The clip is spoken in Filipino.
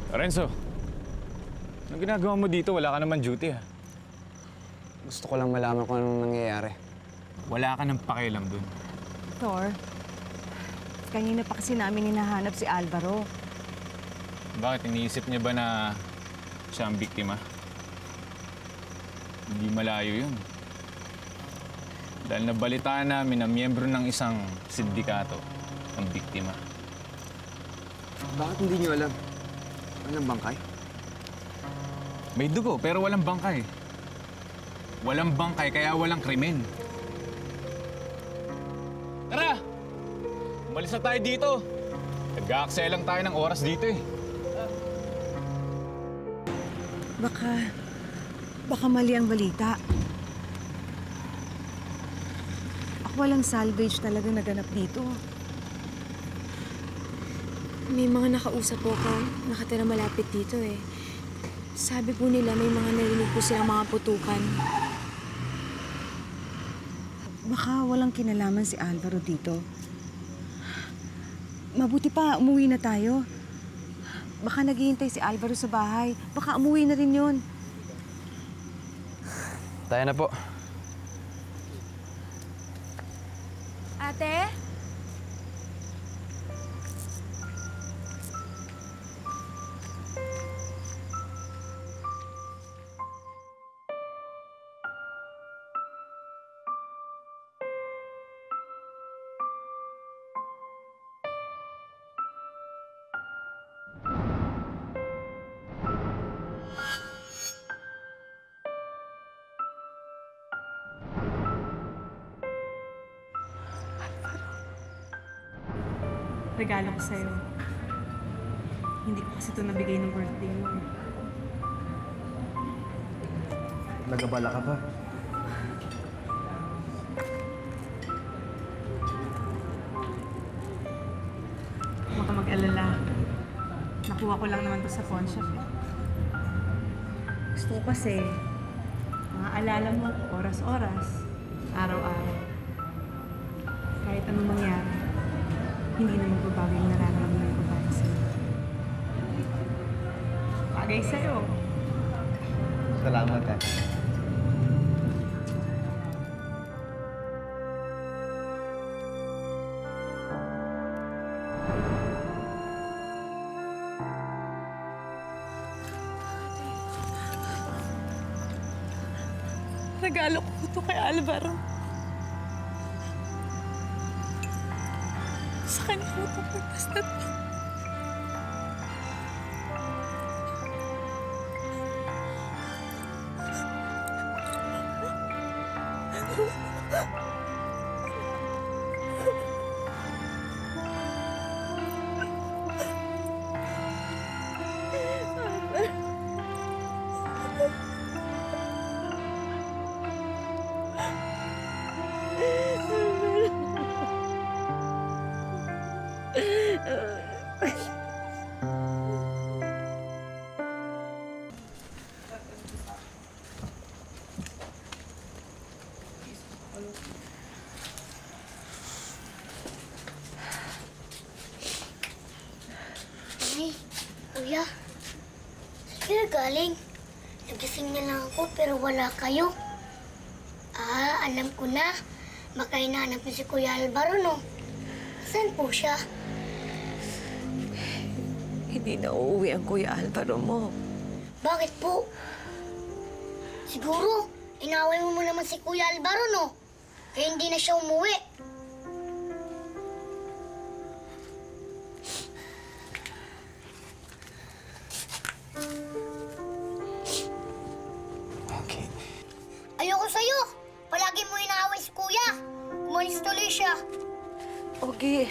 Renzo, anong ginagawa mo dito? Wala ka naman duty, ha? Gusto ko lang malaman kung anong nangyayari. Wala ka nang pakialam dun. Thor, kanina pa kasi namin hinahanap si Alvaro. Bakit? Iniisip niya ba na siya ang biktima? Hindi malayo yun. Dahil nabalitaan namin na miyembro ng isang sindikato ang biktima. Bakit hindi niyo alam? Walang bangkay? May dugo, pero walang bangkay. Walang bangkay, kaya walang krimen. Tara! Umalis na tayo dito. Nag-aaksaya lang tayo ng oras dito, eh. Baka mali ang balita. Walang salvage talaga naganap dito. May mga nakausap po ko, nakatira malapit dito eh. Sabi po nila may mga narinig po silang mga putukan. Baka walang kinalaman si Alvaro dito. Mabuti pa, umuwi na tayo. Baka naghihintay si Alvaro sa bahay. Baka umuwi na rin yun. Tayo na po. Ate? Regalo ko sa'yo. Hindi ko kasi ito nabigay ng birthday mo. Nagabala ka pa. Huwag ka mag-alala. Nakuha ko lang naman to sa pawn shop eh. Gusto ko kasi, mga alala mo, oras-oras, araw-araw. Kahit anong mangyari, hindi na magbabago yung nararamdaman ko para sa'yo. Bagay sa'yo. Salamat, eh. Regalo ko ito kay Alvaro. Sa kanya ko ito pagpastat. Ay, kuya. Saan kayo galing? Nagising na lang ako pero wala kayo. Ah, alam ko na. Baka hinahanap niyo si Kuya Alvaro, no? Saan po siya? Hindi na uuwi ang Kuya Alvaro mo. Bakit po? Siguro, inaway mo naman si Kuya Alvaro, no? Kaya hindi na siya umuwi. Okay. Ayoko sa'yo. Palagi mo inaaway si Kuya. Umalis tuloy siya. Okay.